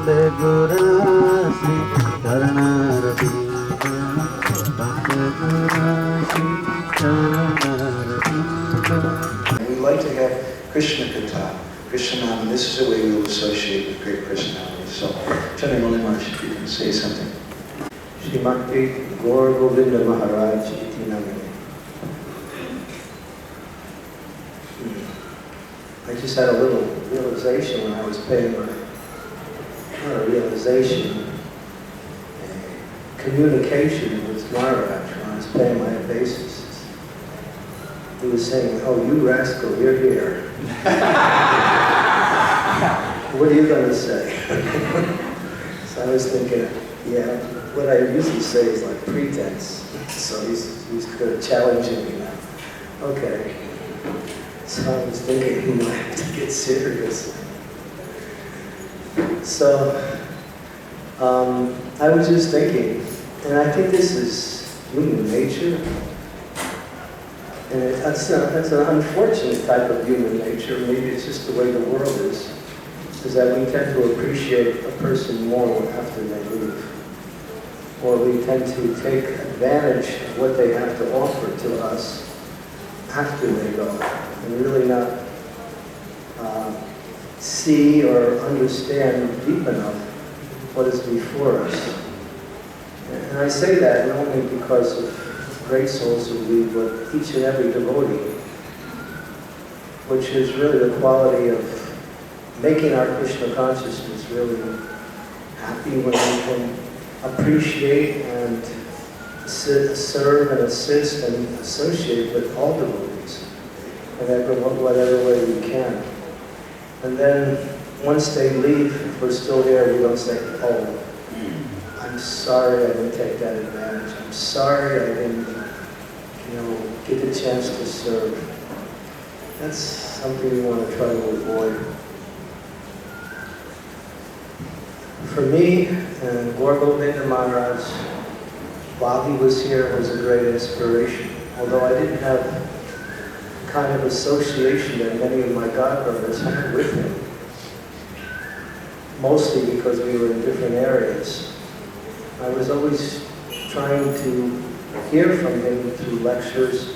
like to have Krishna Katha, Krishna Nama. This is the way we will associate with great personalities. So, Chandramauli Maharaj, if you can say something. Srimati Gour Govinda Maharaj iti namine. I just had a little realization when I was paying my, not a realization, a communication with Maharaj when I was paying my obeisances. He was saying, "Oh, you rascal, you're here." What are you going to say? So I was thinking, yeah, what I usually say is like pretense. So he's kind of challenging me now. Okay. So I was thinking he might have to get serious. So I was just thinking, and I think this is human nature. And that's an unfortunate type of human nature. Maybe it's just the way the world is that we tend to appreciate a person more after they leave. Or we tend to take advantage of what they have to offer to us after they go, and really not see or understand deep enough what is before us. And I say that not only because of great souls who leave, but each and every devotee, which is really the quality of making our Krishna consciousness really happy when we can appreciate and serve and assist and associate with all devotees in whatever way we can. And then once they leave, if we're still here, we don't say, "Oh, I'm sorry I didn't take that advantage. I'm sorry I didn't, get the chance to serve." That's something we want to try to avoid. For me, Gour Govinda Maharaj, while he was here, was a great inspiration. Although I didn't have the kind of association that many of my godbrothers had with him, mostly because we were in different areas. I was always trying to hear from him through lectures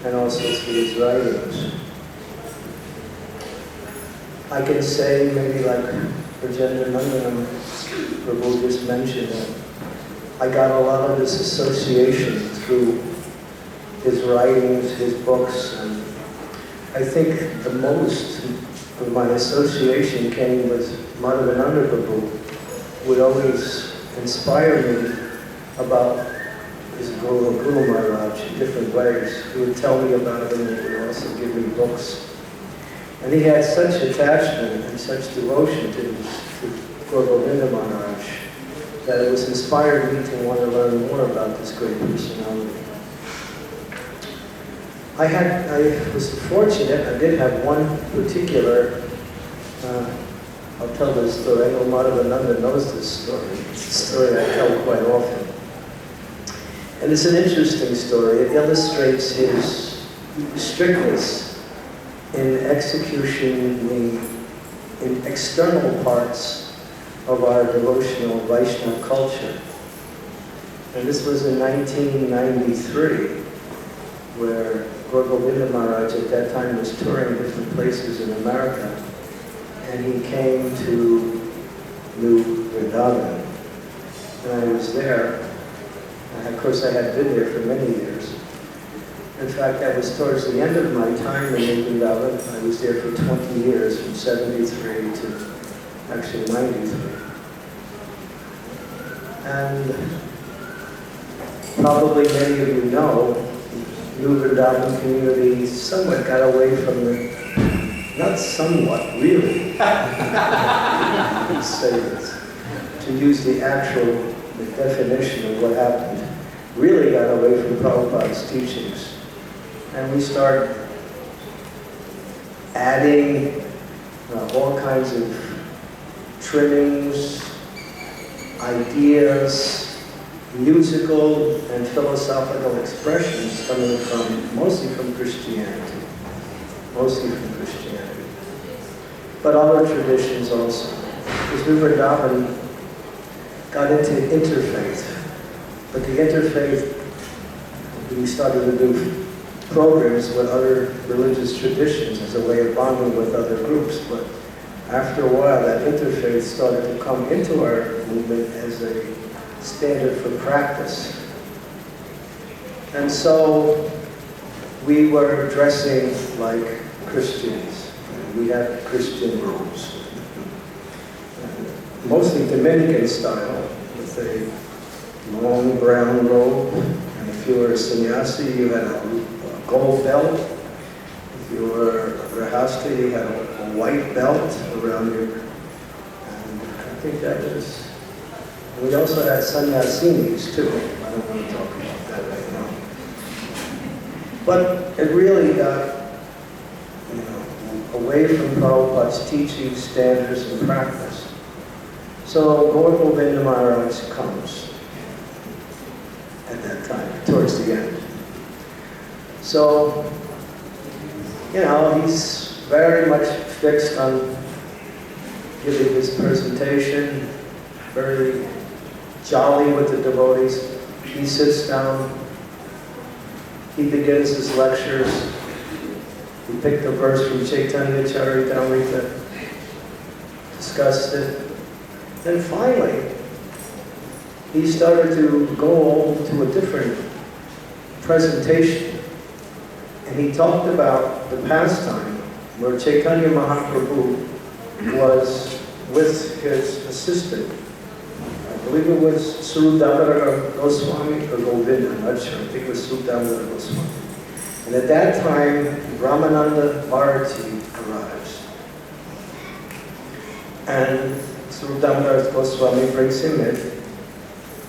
and also through his writings. I can say, maybe like Rajendranath Prabhu just mentioned, that I got a lot of this association through his writings, his books, and I think the most of my association came with Madhavananda Prabhu, who would always inspire me about his Guru Maharaj in different ways. He would tell me about him, and he would also give me books. And he had such attachment and such devotion to Gour Govinda Maharaj that it was inspired me to want to learn more about this great personality. I was fortunate, I did have one particular, I'll tell this story. I know Madhavananda knows this story. It's a story I tell quite often. And it's an interesting story. It illustrates his strictness in execution in external parts of our devotional Vaishnava culture. And this was in 1993, where Gour Govinda Maharaj at that time was touring different places in America, and he came to New Vrindavan. And I was there, and of course I had been there for many years. In fact, that was towards the end of my time in New Vrindavan. I was there for 20 years, from 73 to actually 93. And probably many of you know, New Vrindavan community somewhat got away from the, not somewhat, really, say this, to use the actual definition of what happened, really got away from Prabhupada's teachings. And we started adding all kinds of trimmings, ideas, musical and philosophical expressions coming mostly from Christianity. But other traditions also. is Vrindavan got into interfaith. But the interfaith, we started to do programs with other religious traditions as a way of bonding with other groups. But after a while, that interfaith started to come into our movement as a standard for practice. And so we were dressing like Christians. We had Christian robes. Mostly Dominican style, with a long brown robe. And if you were a sannyasi, you had a gold belt. If you were a grahasta, you had a white belt around your... And I think that was... We also had sannyasinis too. I don't want to talk about that right now. But it really got, away from Prabhupada's teaching, standards, and practice. So Govinda Maharaj comes at that time, towards the end. So, he's very much fixed on giving his presentation, very jolly with the devotees. He sits down, he begins his lectures. He picked a verse from Chaitanya Charitamrita, discussed it. Then finally, he started to go over to a different presentation. And he talked about the pastime where Chaitanya Mahaprabhu was with his assistant. I believe it was Srudamara Goswami or Govinda, I'm not sure. I think it was Srudamara Goswami. And at that time, Ramananda Bharati arrives. And Srudamara Goswami brings him in.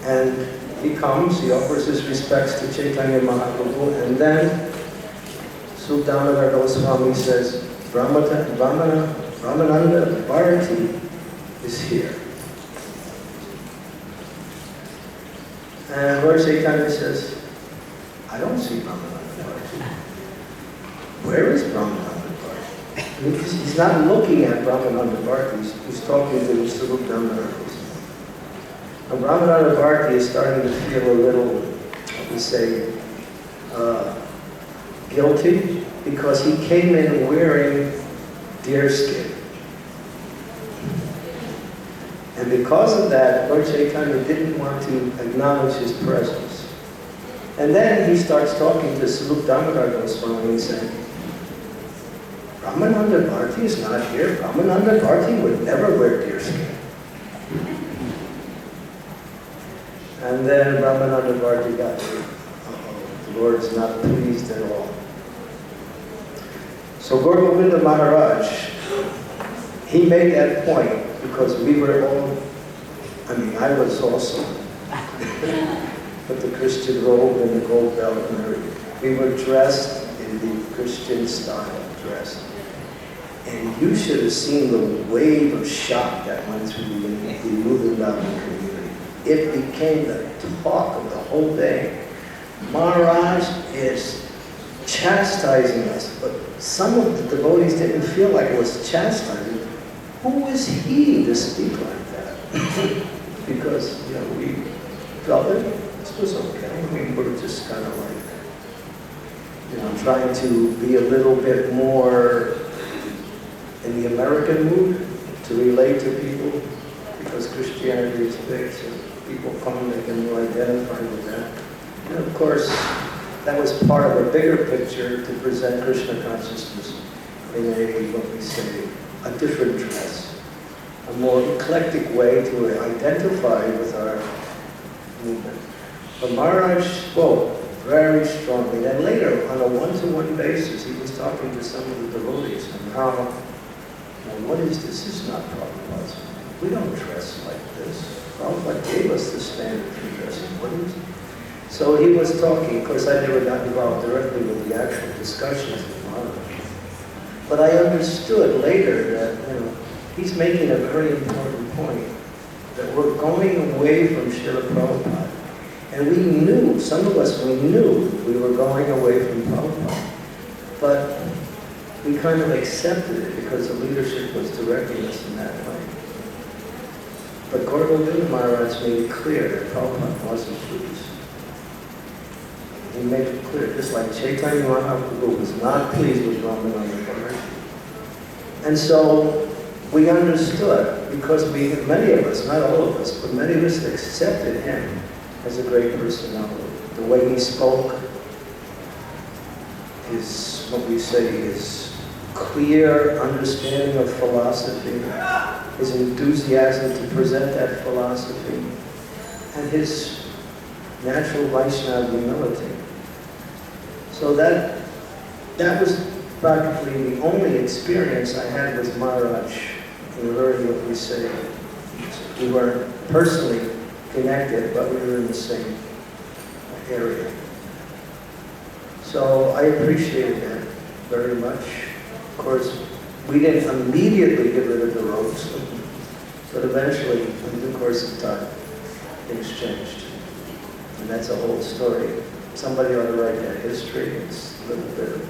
And he comes, he offers his respects to Chaitanya Mahaprabhu, and then Srudamara Goswami says, Ramananda Bharati is here. And Lord Chaitanya says, I don't see Ramananda Bharati. Where is Ramananda Bharati? He's not looking at Ramananda Bharati, he's talking to Srudamara Goswami. And Ramananda Bharati is starting to feel a little, let me say, guilty, because he came in wearing deerskin. And because of that, Lord Chaitanya didn't want to acknowledge his presence. And then he starts talking to Swarup Damodar Goswami and saying, Ramananda Bharati is not here. Ramananda Bharati would never wear deerskin. And then Ramananda Bharati got, the Lord is not pleased at all. So Govinda Maharaj, he made that point because we were all, I was also, with the Christian robe and the gold belt and everything. We were dressed in the Christian style dress. And you should have seen the wave of shock that went through the Vrindavan community. It became the talk of the whole day. Maharaj is chastising us, but some of the devotees didn't feel like it was chastising. Who is he to speak like that? Because, we felt that this was okay. We were just kind of like, trying to be a little bit more in the American mood to relate to people, because Christianity is big, so people come, they can identify with that. And of course, that was part of a bigger picture to present Krishna consciousness in a, what we say, a different dress, a more eclectic way to identify with our movement. But Maharaj spoke very strongly. And later, on a one-to-one basis, he was talking to some of the devotees on how, what is this? This is not Prabhupada's. We don't dress like this. Prabhupada gave us the standard for dressing. What is it? So he was talking. Of course, I never got involved directly with the actual discussions with Maharaj. But I understood later that, he's making a very important point, that we're going away from Srila Prabhupada. And we knew, some of us, we knew we were going away from Prabhupada. But we kind of accepted it because the leadership was directing us in that way. But Gour Govinda Maharaj made it clear that Prabhupada wasn't pleased. He made it clear, just like Chaitanya Mahaprabhu was not pleased with Rama Rama. And so we understood, because many of us, not all of us, but many of us accepted him as a great personality. The way he spoke, his, what we say, his clear understanding of philosophy, his enthusiasm to present that philosophy, and his natural Vaishnava humility. So that was practically the only experience I had with Maharaj in a very, what we say, we weren't personally connected, but we were in the same area. So I appreciated that very much. Of course, we didn't immediately get rid of the robes, but eventually, in due course of time, things changed. And that's a whole story. Somebody ought to write that history. It's a little bit of,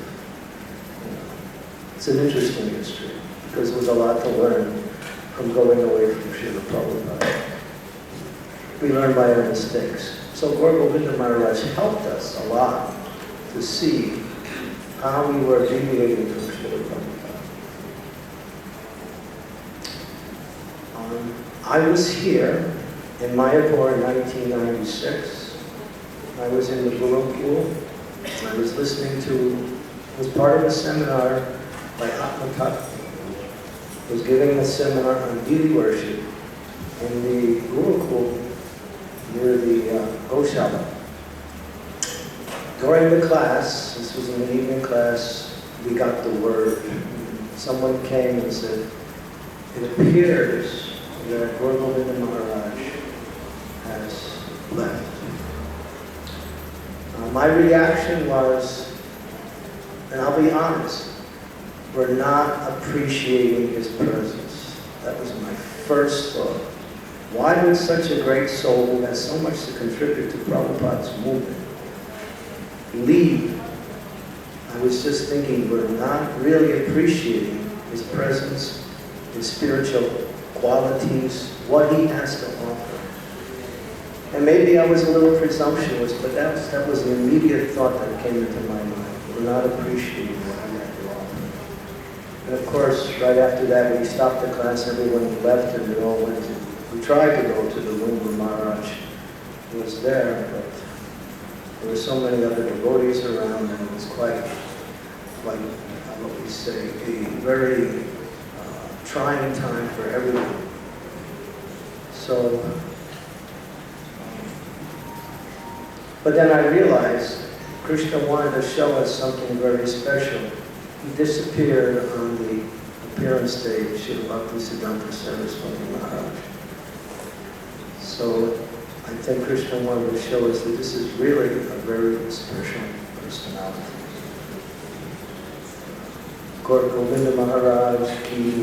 it's an interesting history, because there was a lot to learn from going away from Srila Prabhupada. We learn by our mistakes. So Gour Govinda Maharaj helped us a lot to see how we were deviating from Srila Prabhupada. I was here in Mayapur in 1996. I was in the Gurukul. I was listening to, was part of a seminar by Atmatat. Was giving a seminar on deity worship in the Gurukul near the Goswami. During the class, this was an evening class, we got the word. Someone came and said, it appears that Gour Govinda Maharaj has left. My reaction was, and I'll be honest, we're not appreciating his presence. That was my first thought. Why would such a great soul who has so much to contribute to Prabhupada's movement leave? I was just thinking we're not really appreciating his presence, his spiritual qualities, what he has to offer. And maybe I was a little presumptuous, but that was the immediate thought that came into my mind. We're not appreciating what he had to offer. And of course, right after that, we stopped the class, everyone left, and we all went to, we tried to go to the room where Maharaj was there, but there were so many other devotees around, and it was quite, what we say, a very trying time for everyone. So, but then I realized Krishna wanted to show us something very special. He disappeared on the appearance stage of Bhaktisiddhanta Saraswati Maharaj. So I think Krishna wanted to show us that this is really a very special personality. Gour Govinda Maharaj ki